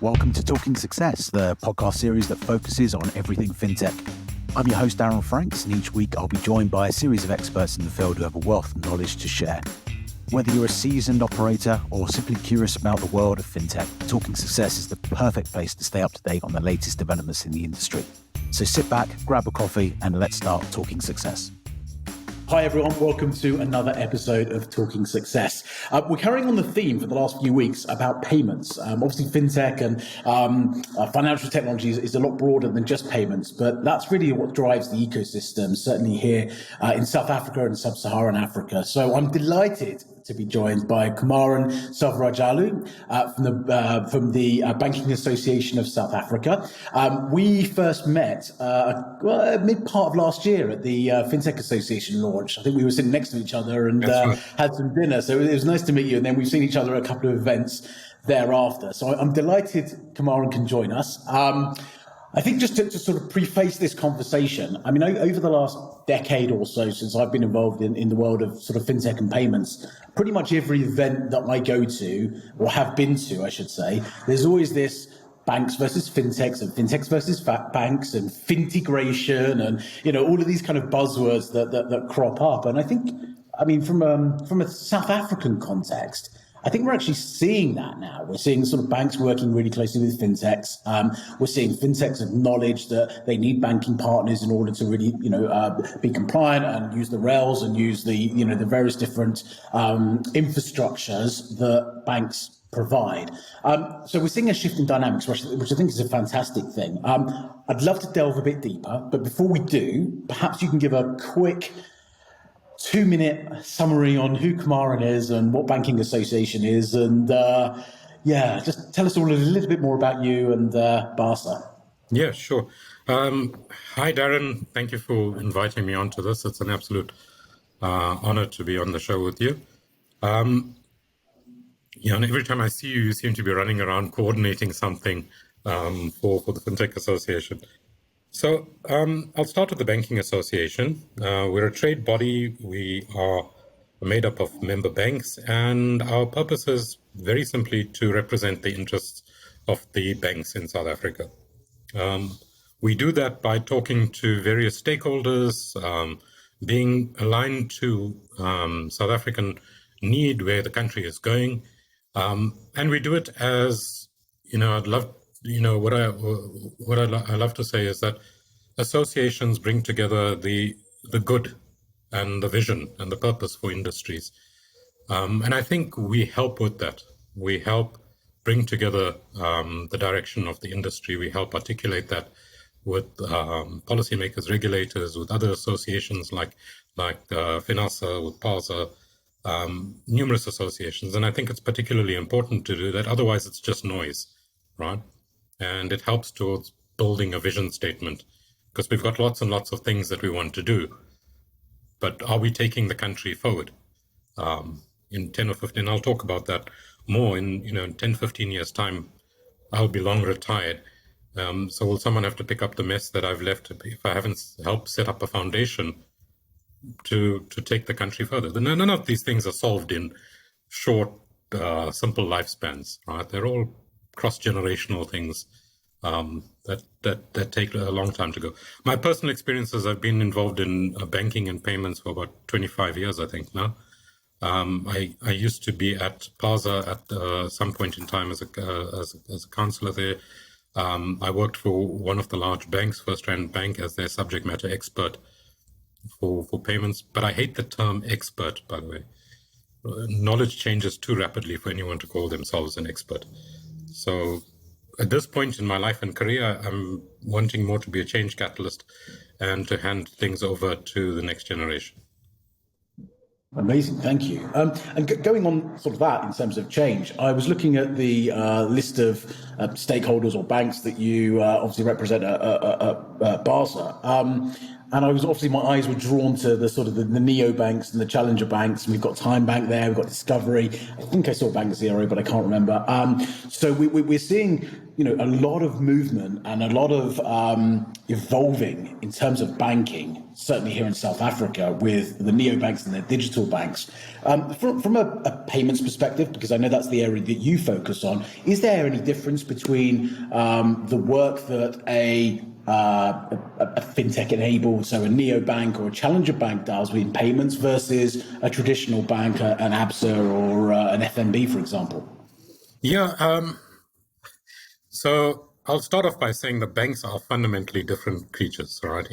Welcome to Talking Success, the podcast series that focuses on everything fintech. I'm your host, Darren Franks, and each week I'll be joined by a series of experts in the field who have a wealth of knowledge to share. Whether you're a seasoned operator or simply curious about the world of fintech, Talking Success is the perfect place to stay up to date on the latest developments in the industry. So sit back, grab a coffee, and let's start Talking Success. Hi everyone, welcome to another episode of Talking Success. We're carrying on the theme for the last few weeks about payments. Obviously fintech and financial technology is a lot broader than just payments, but that's really what drives the ecosystem, certainly here in South Africa and Sub-Saharan Africa. So I'm delighted to be joined by Kumaran Selvarajalu from the Banking Association of South Africa. We first met mid-part of last year at the FinTech Association launch. I think we were sitting next to each other and had some dinner. So it was nice to meet you. And then we've seen each other at a couple of events thereafter. So I'm delighted Kumaran can join us. I think just to sort of preface this conversation, I mean, over the last decade or so since I've been involved in the world of sort of fintech and payments, pretty much every event that I go to, or have been to, I should say, there's always this banks versus fintechs and fintechs versus banks and fintegration and, you know, all of these kind of buzzwords that crop up. And I think, I mean, from a South African context, I think we're actually seeing that now. We're seeing sort of banks working really closely with fintechs. We're seeing fintechs acknowledge that they need banking partners in order to really, be compliant and use the rails and use the various different infrastructures that banks provide. So we're seeing a shift in dynamics, which I think is a fantastic thing. I'd love to delve a bit deeper, but before we do, perhaps you can give a quick 2-minute summary on who Kumaran is and what Banking Association is, and just tell us all a little bit more about you and BASA. Yeah, sure. Hi, Darren. Thank you for inviting me onto this. It's an absolute honor to be on the show with you. And every time I see you, you seem to be running around coordinating something for the FinTech Association. So I'll start with the Banking Association. We're a trade body. We are made up of member banks, and our purpose is very simply to represent the interests of the banks in South Africa. We do that by talking to various stakeholders, being aligned to South African need, where the country is going, and we do it as, what I love to say is that associations bring together the good and the vision and the purpose for industries. And I think we help with that. We help bring together the direction of the industry. We help articulate that with policymakers, regulators, with other associations like FINASA, with PASA, numerous associations. And I think it's particularly important to do that. Otherwise, it's just noise, right? And it helps towards building a vision statement, because we've got lots and lots of things that we want to do. But are we taking the country forward? In 10 or 15, I'll talk about that more in 10, 15 years' time. I'll be long retired. So will someone have to pick up the mess that I've left if I haven't helped set up a foundation to take the country further? None of these things are solved in short, simple lifespans, right? They're all cross-generational things that take a long time to go. My personal experiences, I've been involved in banking and payments for about 25 years, I think now. I used to be at PASA at some point in time as a councillor there. I worked for one of the large banks, First Rand Bank, as their subject matter expert for payments. But I hate the term expert, by the way. Knowledge changes too rapidly for anyone to call themselves an expert. So at this point in my life and career, I'm wanting more to be a change catalyst and to hand things over to the next generation. Amazing, thank you. And going on sort of that in terms of change, I was looking at the list of stakeholders or banks that you obviously represent at BASA. And I was obviously, my eyes were drawn to the sort of the neobanks and the challenger banks. And we've got Time Bank there, we've got Discovery. I think I saw Bank Zero, but I can't remember. So we're seeing a lot of movement and a lot of evolving in terms of banking, certainly here in South Africa with the neobanks and their digital banks. From a payments perspective, because I know that's the area that you focus on, is there any difference between the work that a fintech enabled, so a neobank or a challenger bank does in payments versus a traditional bank, an ABSA or an FNB, for example? Yeah, so I'll start off by saying the banks are fundamentally different creatures, right?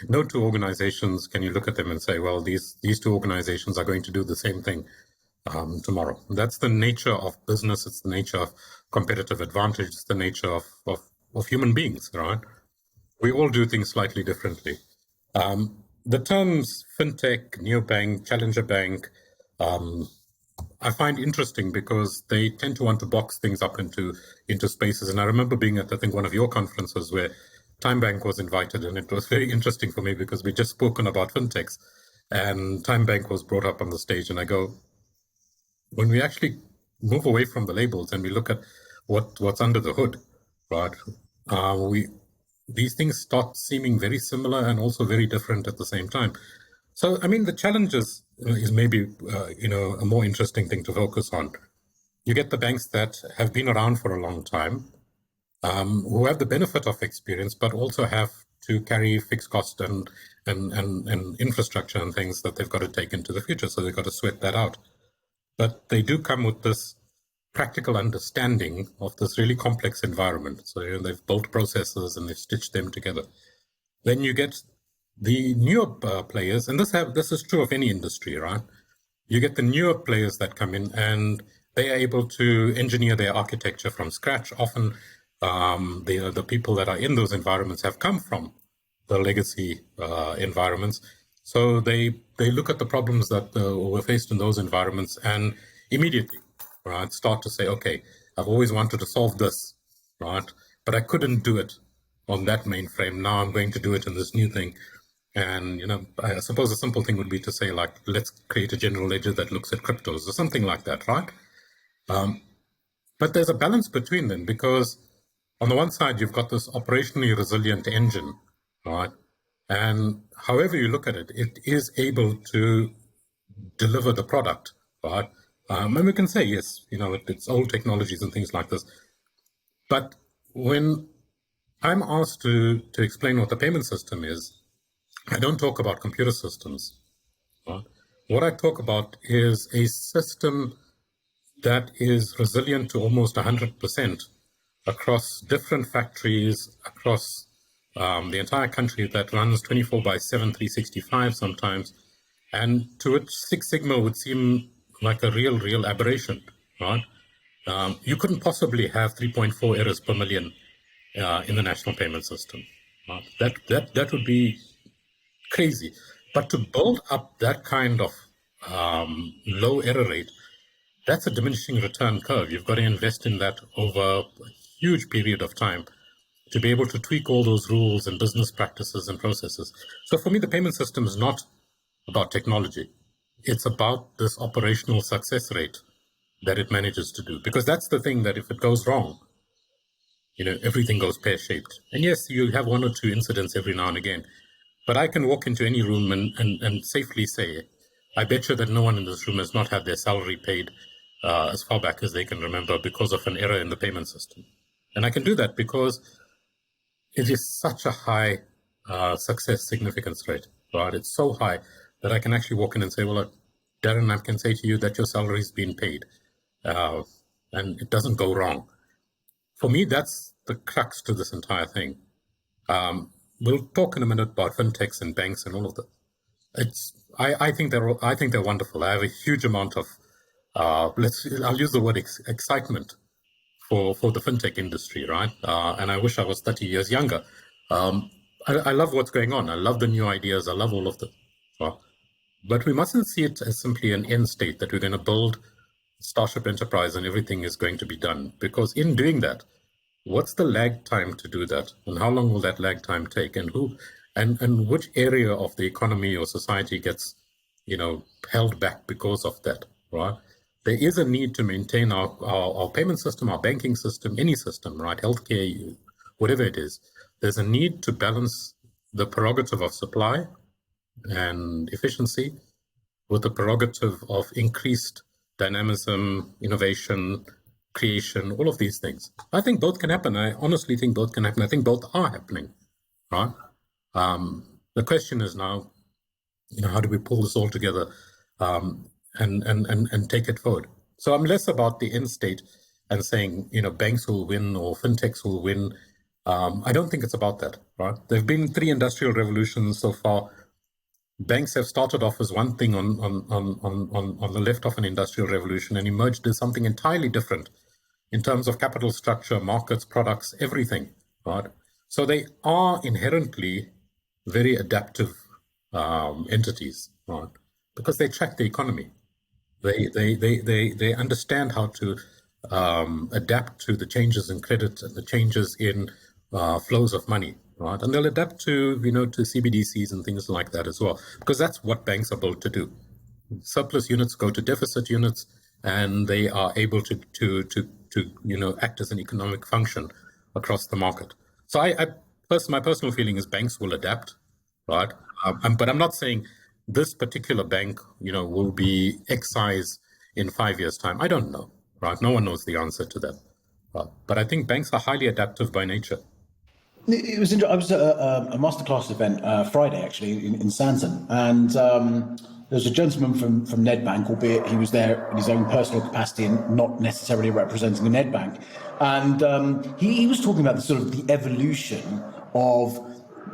No two organizations, can you look at them and say, well, these two organizations are going to do the same thing tomorrow. That's the nature of business. It's the nature of competitive advantage. It's the nature of human beings, right? We all do things slightly differently. The terms fintech, neobank, challenger bank, I find interesting because they tend to want to box things up into spaces. And I remember being at, I think, one of your conferences where Time Bank was invited, and it was very interesting for me because we'd just spoken about fintechs, and Time Bank was brought up on the stage. And I go, when we actually move away from the labels and we look at what's under the hood, right? These things start seeming very similar and also very different at the same time. So, I mean, the challenges is maybe, a more interesting thing to focus on. You get the banks that have been around for a long time, who have the benefit of experience, but also have to carry fixed cost and infrastructure and things that they've got to take into the future. So they've got to sweat that out. But they do come with this practical understanding of this really complex environment. So they've built processes and they've stitched them together. Then you get the newer players, and this is true of any industry, right? You get the newer players that come in and they are able to engineer their architecture from scratch. Often the people that are in those environments have come from the legacy environments. So they look at the problems that were faced in those environments and immediately, right, start to say, okay, I've always wanted to solve this, right, but I couldn't do it on that mainframe. Now I'm going to do it in this new thing. And, I suppose a simple thing would be to say, like, let's create a general ledger that looks at cryptos or something like that, right? But there's a balance between them because on the one side, you've got this operationally resilient engine, right? And however you look at it, it is able to deliver the product, right? And we can say, yes, it's old technologies and things like this. But when I'm asked to explain what the payment system is, I don't talk about computer systems. Right? What I talk about is a system that is resilient to almost 100% across different factories, across the entire country, that runs 24/7, 365 sometimes. And to which Six Sigma would seem like a real aberration, right? You couldn't possibly have 3.4 errors per million in the national payment system. Right? That would be crazy. But to build up that kind of low error rate, that's a diminishing return curve. You've got to invest in that over a huge period of time to be able to tweak all those rules and business practices and processes. So for me, the payment system is not about technology. It's about this operational success rate that it manages to do. Because that's the thing, that if it goes wrong, everything goes pear-shaped. And yes, you have one or two incidents every now and again. But I can walk into any room and safely say, I bet you that no one in this room has not had their salary paid as far back as they can remember because of an error in the payment system. And I can do that because it is such a high success significance rate, right? It's so high that I can actually walk in and say, well, Darren, I can say to you that your salary's been paid and it doesn't go wrong. For me, that's the crux to this entire thing. We'll talk in a minute about fintechs and banks and all of that. I think they're wonderful. I have a huge amount of I'll use the word excitement for the fintech industry, right? And I wish I was 30 years younger. I love what's going on. I love the new ideas. I love all of them. But we mustn't see it as simply an end state that we're going to build Starship Enterprise and everything is going to be done. Because in doing that, what's the lag time to do that? And how long will that lag time take? And and which area of the economy or society gets, held back because of that, right? there is a need to maintain our payment system, our banking system, any system, right? Healthcare, whatever it is. There's a need to balance the prerogative of supply and efficiency with the prerogative of increased dynamism, innovation, creation, all of these things. I think both can happen. I honestly think both can happen. I think both are happening, right? The question is now, how do we pull this all together and take it forward? So I'm less about the end state and saying, banks will win or fintechs will win. I don't think it's about that, right? There have been 3 industrial revolutions so far. Banks have started off as one thing on the left of an industrial revolution and emerged as something entirely different in terms of capital structure, markets, products, everything, right? So they are inherently very adaptive entities, right? Because they track the economy. They understand how to adapt to the changes in credit and the changes in flows of money, right? And they'll adapt to to CBDCs and things like that as well, because that's what banks are built to do. Surplus units go to deficit units, and they are able to act as an economic function across the market. So my personal feeling is banks will adapt, right? But I'm not saying this particular bank, will be X size in 5 years' time. I don't know, right? No one knows the answer to that. But I think banks are highly adaptive by nature. It was interesting. I was at a masterclass event Friday, actually, in Santon, and there was a gentleman from Nedbank, albeit he was there in his own personal capacity and not necessarily representing a Nedbank. And he was talking about the evolution of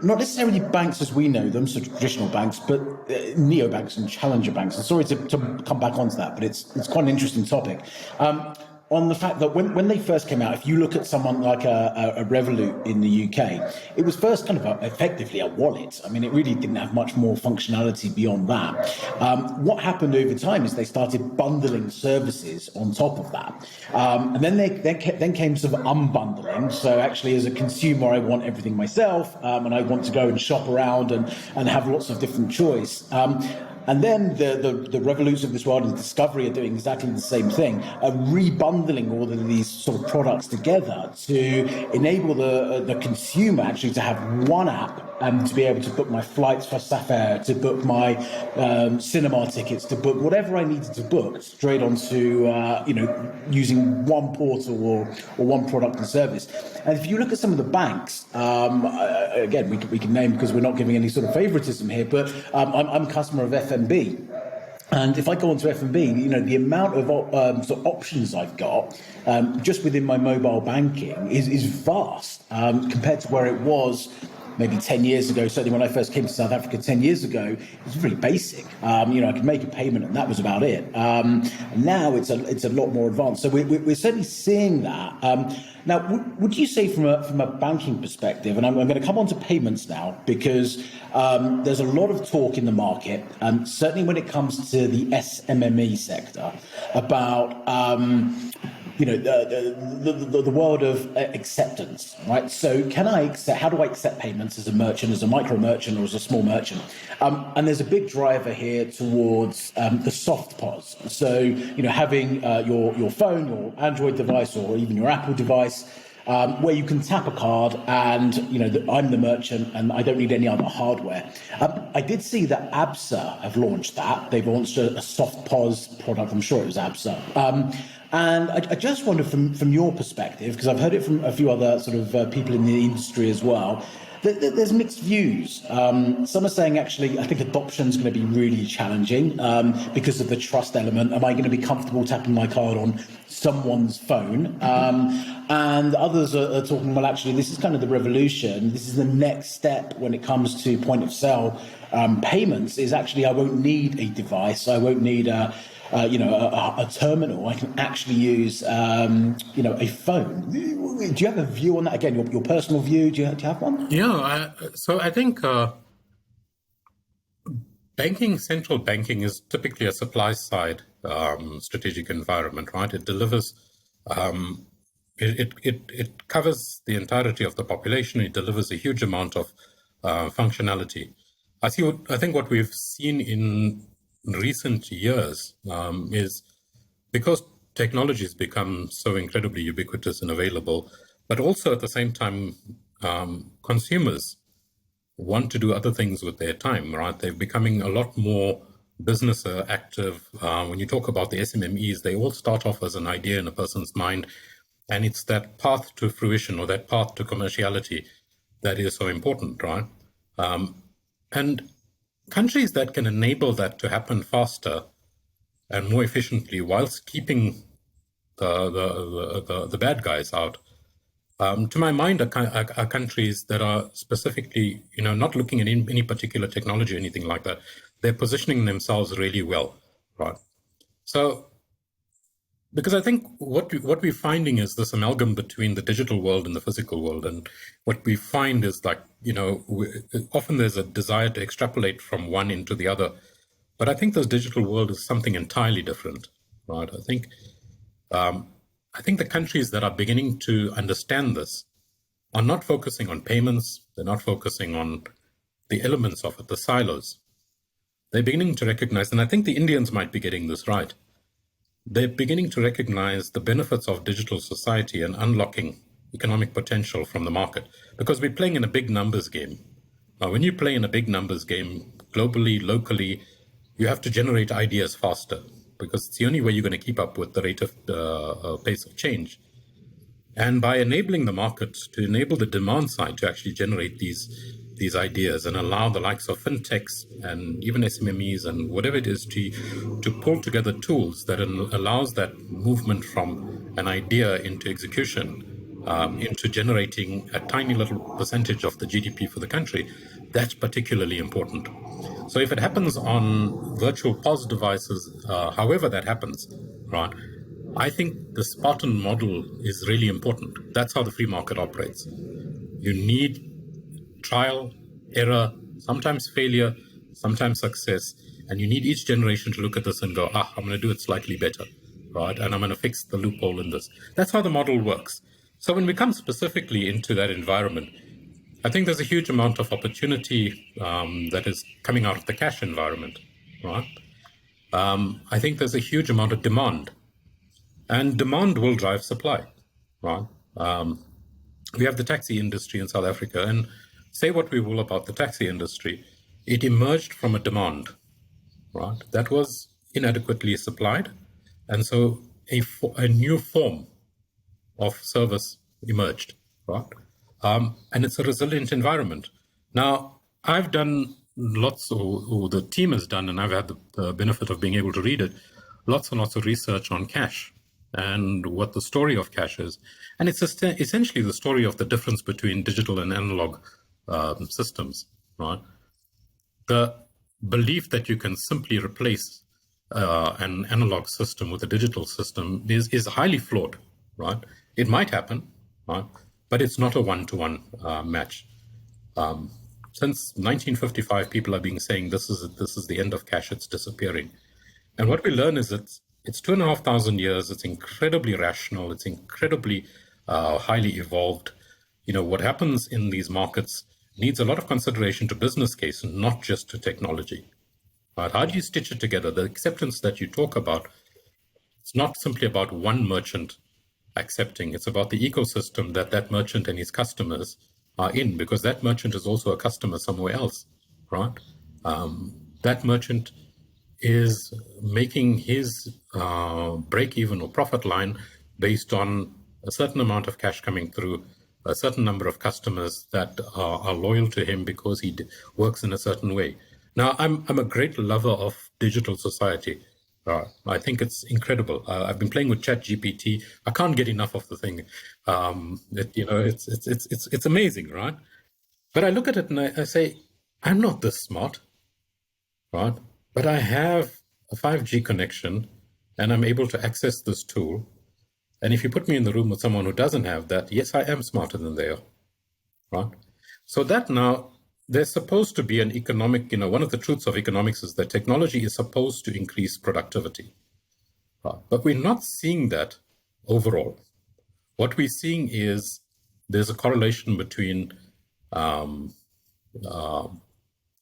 not necessarily banks as we know them, so traditional banks, but neobanks and challenger banks. And sorry to come back onto that, but it's quite an interesting topic. On the fact that when they first came out, if you look at someone like a Revolut in the UK, it was first kind of effectively a wallet. I mean, it really didn't have much more functionality beyond that. What happened over time is they started bundling services on top of that. And then then came sort of unbundling. So actually, as a consumer, I want everything myself, and I want to go and shop around and have lots of different choice. And then the Revoluts of this world and Discovery are doing exactly the same thing, rebundling all of these sort of products together to enable the consumer actually to have one app and to be able to book my flights for Sapphire, to book my cinema tickets, to book whatever I needed to book straight onto, using one portal or one product and service. And if you look at some of the banks, again, we can name because we're not giving any sort of favoritism here, but I'm a customer of FNB. And if I go onto FNB, the amount of sort of options I've got just within my mobile banking is vast compared to where it was maybe 10 years ago. Certainly when I first came to South Africa 10 years ago, it was really basic. I could make a payment and that was about it. And now it's a lot more advanced. So we're certainly seeing that. Now, would you say from a banking perspective, and I'm going to come on to payments now, because there's a lot of talk in the market, certainly when it comes to the SMME sector, about the world of acceptance, right? So how do I accept payments as a merchant, as a micro merchant or as a small merchant? And there's a big driver here towards the soft POS. So, having your phone, your Android device, or even your Apple device, where you can tap a card and, I'm the merchant and I don't need any other hardware. I did see that ABSA have launched that. They've launched a soft POS product. I'm sure it was ABSA. And I just wonder from your perspective, because I've heard it from a few other sort of people in the industry as well, that there's mixed views. Some are saying, actually, I think adoption is going to be really challenging because of the trust element. Am I going to be comfortable tapping my card on someone's phone? And others are talking, well, actually, this is kind of the revolution. This is the next step when it comes to point of sale payments, is actually I won't need a device. I won't need a terminal. I can actually use, a phone. Do you have a view on that? Again, your personal view, do you have one? Yeah, so I think central banking is typically a supply side strategic environment, right? It delivers, it covers the entirety of the population. It delivers a huge amount of functionality. I think what we've seen in recent years is because technology has become so incredibly ubiquitous and available, but also at the same time, consumers want to do other things with their time, right? They're becoming a lot more business active. When you talk about the SMMEs, they all start off as an idea in a person's mind, and it's that path to fruition or that path to commerciality that is so important, right? And countries that can enable that to happen faster and more efficiently whilst keeping the bad guys out, to my mind, are countries that are specifically, not looking at any particular technology or anything like that. They're positioning themselves really well, right? So, because I think what we're finding is this amalgam between the digital world and the physical world, and what we find is like, often there's a desire to extrapolate from one into the other, but I think this digital world is something entirely different, right? I think the countries that are beginning to understand this are not focusing on payments. They're not focusing on the elements of it, the silos. They're beginning to recognize, and I think the Indians might be getting this right. They're beginning to recognize the benefits of digital society and unlocking economic potential from the market, because we're playing in a big numbers game. Now, when you play in a big numbers game, globally, locally, you have to generate ideas faster, because it's the only way you're going to keep up with the rate of pace of change. And by enabling the market, to enable the demand side to actually generate these ideas and allow the likes of Fintechs and even SMMEs and whatever it is to pull together tools that allows that movement from an idea into execution, into generating a tiny little percentage of the GDP for the country, that's particularly important. So if it happens on virtual POS devices, however that happens, right, I think the Spartan model is really important. That's how the free market operates. You need trial, error, sometimes failure, sometimes success, and you need each generation to look at this and go, I'm going to do it slightly better, right? And I'm going to fix the loophole in this. That's how the model works. So when we come specifically into that environment, I think there's a huge amount of opportunity that is coming out of the cash environment, right? I think there's a huge amount of demand, and demand will drive supply, right? We have the taxi industry in South Africa, and say what we will about the taxi industry, it emerged from a demand, right? That was inadequately supplied, and so a new form of service emerged, right? And it's a resilient environment. Now, I've done lots, or the team has done, and I've had the benefit of being able to read it, lots and lots of research on cash and what the story of cash is. And it's essentially the story of the difference between digital and analog systems, right? The belief that you can simply replace an analog system with a digital system is highly flawed, right? It might happen, right? But it's not a one-to-one match. Since 1955, people have been saying this is the end of cash, it's disappearing. And what we learn is it's 2,500 years, it's incredibly rational, it's incredibly highly evolved. What happens in these markets needs a lot of consideration to business case and not just to technology. Right? How do you stitch it together? The acceptance that you talk about, it's not simply about one merchant accepting, it's about the ecosystem that merchant and his customers are in, because that merchant is also a customer somewhere else, right? That merchant is making his break-even or profit line based on a certain amount of cash coming through, a certain number of customers that are loyal to him because he works in a certain way. Now, I'm a great lover of digital society. I think it's incredible. I've been playing with ChatGPT. I can't get enough of the thing. It's amazing, right? But I look at it and I say, I'm not this smart, right? But I have a 5G connection and I'm able to access this tool. And if you put me in the room with someone who doesn't have that, yes, I am smarter than they are, right? So that now, there's supposed to be an economic, one of the truths of economics is that technology is supposed to increase productivity. Right? But we're not seeing that overall. What we're seeing is there's a correlation between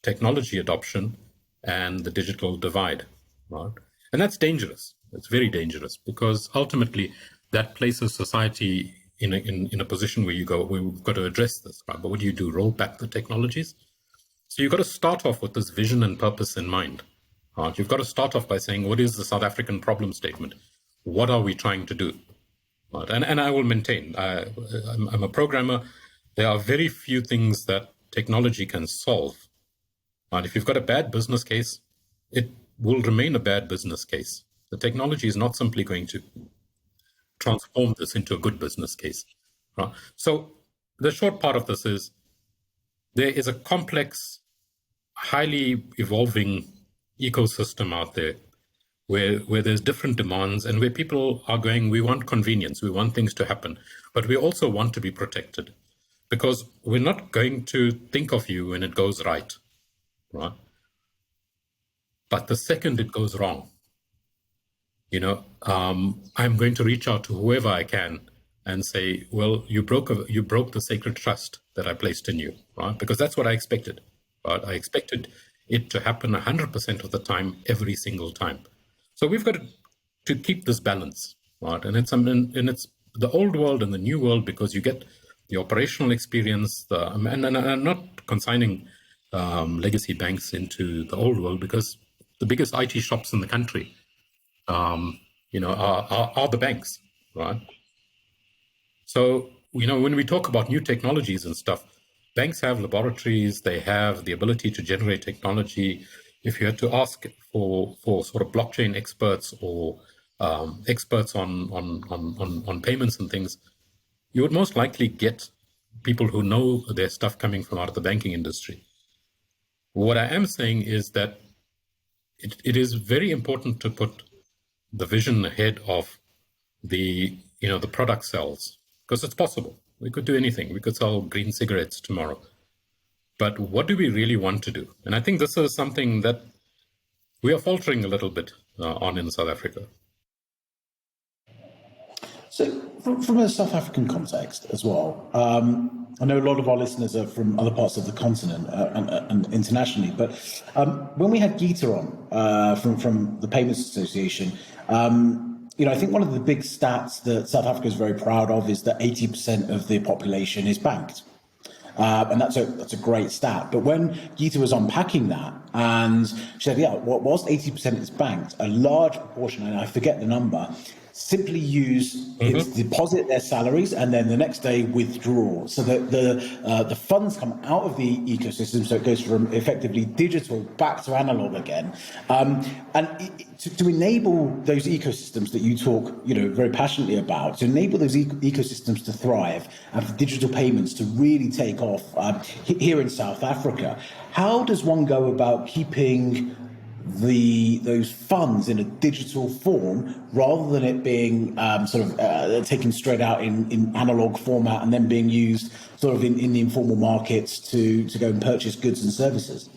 technology adoption and the digital divide, right? And that's dangerous, It's very dangerous because ultimately that places society in a position where we've got to address this, right? But what do? Roll back the technologies? So you've got to start off with this vision and purpose in mind. You've got to start off by saying, what is the South African problem statement? What are we trying to do? Right? And I will maintain, I'm a programmer. There are very few things that technology can solve. Right? If you've got a bad business case, it will remain a bad business case. The technology is not simply going to transform this into a good business case. Right? So the short part of this is there is a complex, highly evolving ecosystem out there where there's different demands and where people are going, we want convenience, we want things to happen, but we also want to be protected because we're not going to think of you when it goes right? But the second it goes wrong, I'm going to reach out to whoever I can and say, well, you broke the sacred trust that I placed in you, right? Because that's what I expected, right? I expected it to happen 100% of the time, every single time. So we've got to keep this balance, right? And it's the old world and the new world because you get the operational experience. And I'm not consigning legacy banks into the old world because the biggest IT shops in the country, are the banks, right? So, when we talk about new technologies and stuff, banks have laboratories, they have the ability to generate technology. If you had to ask for sort of blockchain experts or experts on payments and things, you would most likely get people who know their stuff coming from out of the banking industry. What I am saying is that it is very important to put the vision ahead of the product sells, because it's possible. We could do anything. We could sell green cigarettes tomorrow. But what do we really want to do? And I think this is something that we are faltering a little bit on in South Africa. So from a South African context as well, I know a lot of our listeners are from other parts of the continent and internationally, but when we had Geeta on from the Payments Association, I think one of the big stats that South Africa is very proud of is that 80% of the population is banked. And that's a great stat. But when Geeta was unpacking that, and she said, whilst 80% is banked, a large proportion, and I forget the number, simply deposit their salaries and then the next day withdraw, so that the funds come out of the ecosystem, so it goes from effectively digital back to analog again. To enable those ecosystems that you talk very passionately about, to enable those ecosystems to thrive and for digital payments to really take off here in South Africa, how does one go about keeping those funds in a digital form rather than it being taken straight out in analog format and then being used sort of in the informal markets to go and purchase goods and services?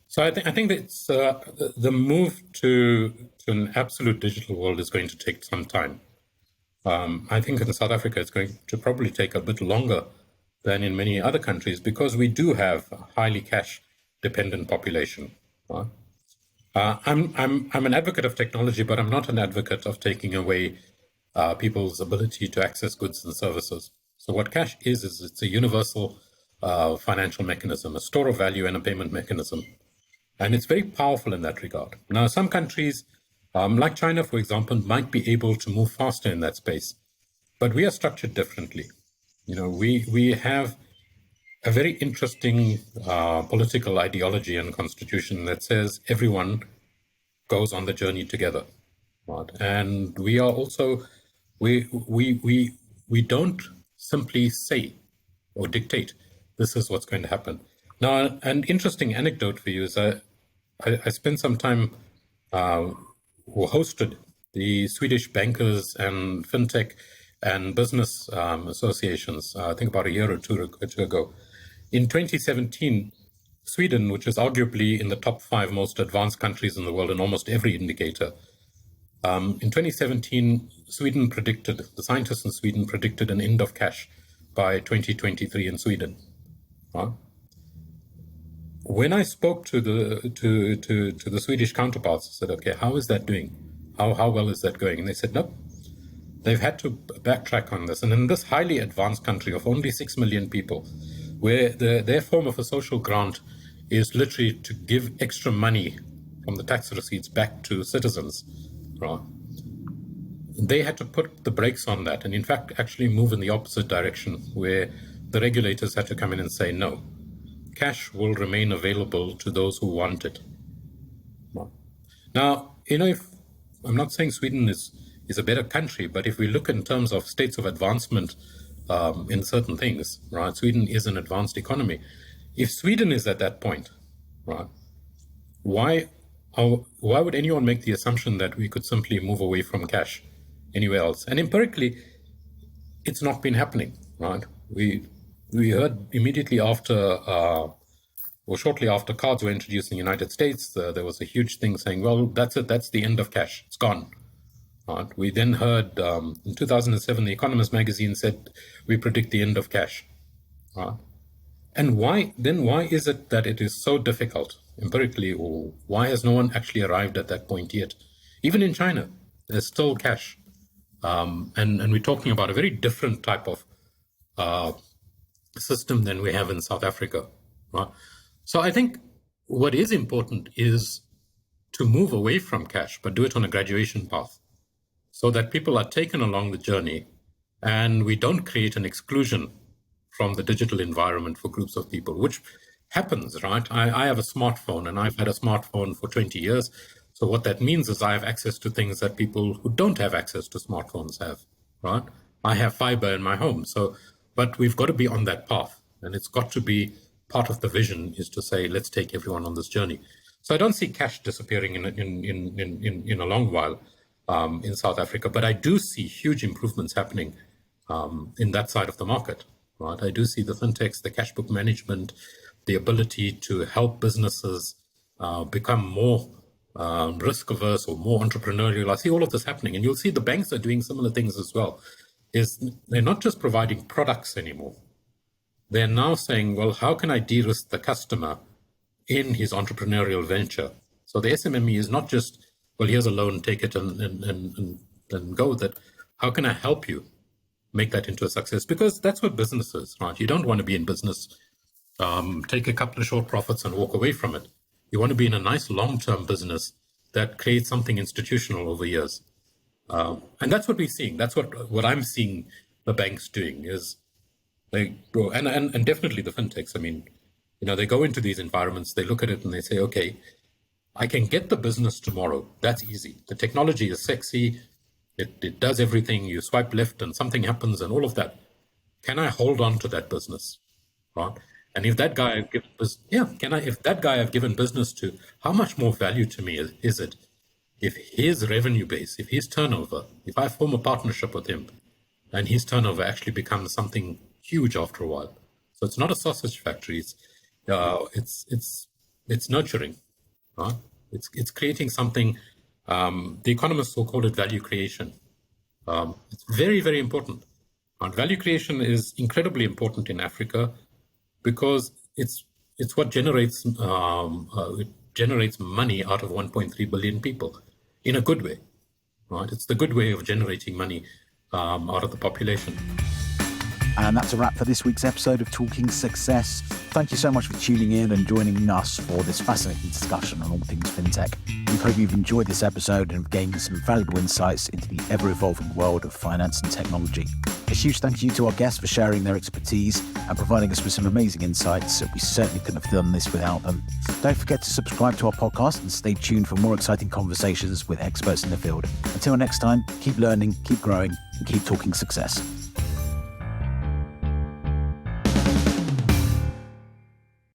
So I think that it's, the move to an absolute digital world is going to take some time. I think in South Africa it's going to probably take a bit longer than in many other countries because we do have a highly cash dependent population. Right? I'm an advocate of technology, but I'm not an advocate of taking away people's ability to access goods and services. So what cash is it's a universal financial mechanism, a store of value and a payment mechanism. And it's very powerful in that regard. Now, some countries, like China, for example, might be able to move faster in that space, but we are structured differently. We have a very interesting political ideology and constitution that says everyone goes on the journey together, right? And we are also we don't simply say or dictate this is what's going to happen. Now, an interesting anecdote for you is I spent some time who hosted the Swedish bankers and FinTech and business associations, I think about a year or two ago. In 2017, Sweden, which is arguably in the top 5 most advanced countries in the world in almost every indicator, in 2017, the scientists in Sweden predicted an end of cash by 2023 in Sweden. Right? When I spoke to the Swedish counterparts, I said, okay, how is that doing? how well is that going? And they said, no, they've had to backtrack on this. And in this highly advanced country of only 6 million people, where their form of a social grant is literally to give extra money from the tax receipts back to citizens, right? They had to put the brakes on that and, in fact, actually move in the opposite direction, where the regulators had to come in and say, no, cash will remain available to those who want it. Now, if I'm not saying Sweden is a better country, but if we look in terms of states of advancement in certain things, right, Sweden is an advanced economy. If Sweden is at that point, right, why would anyone make the assumption that we could simply move away from cash anywhere else? And empirically, it's not been happening, right? We heard immediately after, or shortly after cards were introduced in the United States, there was a huge thing saying, well, that's it, that's the end of cash, it's gone. Right? We then heard in 2007, The Economist magazine said, we predict the end of cash. Right? And why is it that it is so difficult empirically, or why has no one actually arrived at that point yet? Even in China, there's still cash. And we're talking about a very different type of system than we have in South Africa. Right? So I think what is important is to move away from cash, but do it on a graduation path, so that people are taken along the journey and we don't create an exclusion from the digital environment for groups of people, which happens, right? I have a smartphone and I've had a smartphone for 20 years. So what that means is I have access to things that people who don't have access to smartphones have, right? I have fiber in my home. But we've got to be on that path, and it's got to be part of the vision is to say, let's take everyone on this journey. So I don't see cash disappearing in a long while in South Africa, but I do see huge improvements happening in that side of the market, right? I do see the Fintechs, the cash book management, the ability to help businesses become more risk averse or more entrepreneurial. I see all of this happening, and you'll see the banks are doing similar things as well. They're not just providing products anymore. They're now saying, well, how can I de-risk the customer in his entrepreneurial venture? So the SMME is not just, well, here's a loan, take it and go with it. How can I help you make that into a success? Because that's what business is, right? You don't want to be in business, take a couple of short profits and walk away from it. You want to be in a nice long-term business that creates something institutional over years. And that's what we're seeing. That's what I'm seeing the banks doing is they grow. And definitely the Fintechs. I mean, they go into these environments, they look at it and they say, okay, I can get the business tomorrow. That's easy. The technology is sexy. It does everything. You swipe left and something happens and all of that. Can I hold on to that business? Right? And if that guy if that guy I've given business to, how much more value to me is it? If his revenue base, if his turnover, if I form a partnership with him and his turnover actually becomes something huge after a while. So it's not a sausage factory. It's nurturing. Right? It's creating something. The economists will call it value creation. It's very, very important. And value creation is incredibly important in Africa because it's what generates money out of 1.3 billion people in a good way. Right? It's the good way of generating money out of the population. And that's a wrap for this week's episode of Talking Success. Thank you so much for tuning in and joining us for this fascinating discussion on all things fintech. We hope you've enjoyed this episode and have gained some valuable insights into the ever-evolving world of finance and technology. A huge thank you to our guests for sharing their expertise and providing us with some amazing insights. We certainly couldn't have done this without them. Don't forget to subscribe to our podcast and stay tuned for more exciting conversations with experts in the field. Until next time, keep learning, keep growing, and keep talking success.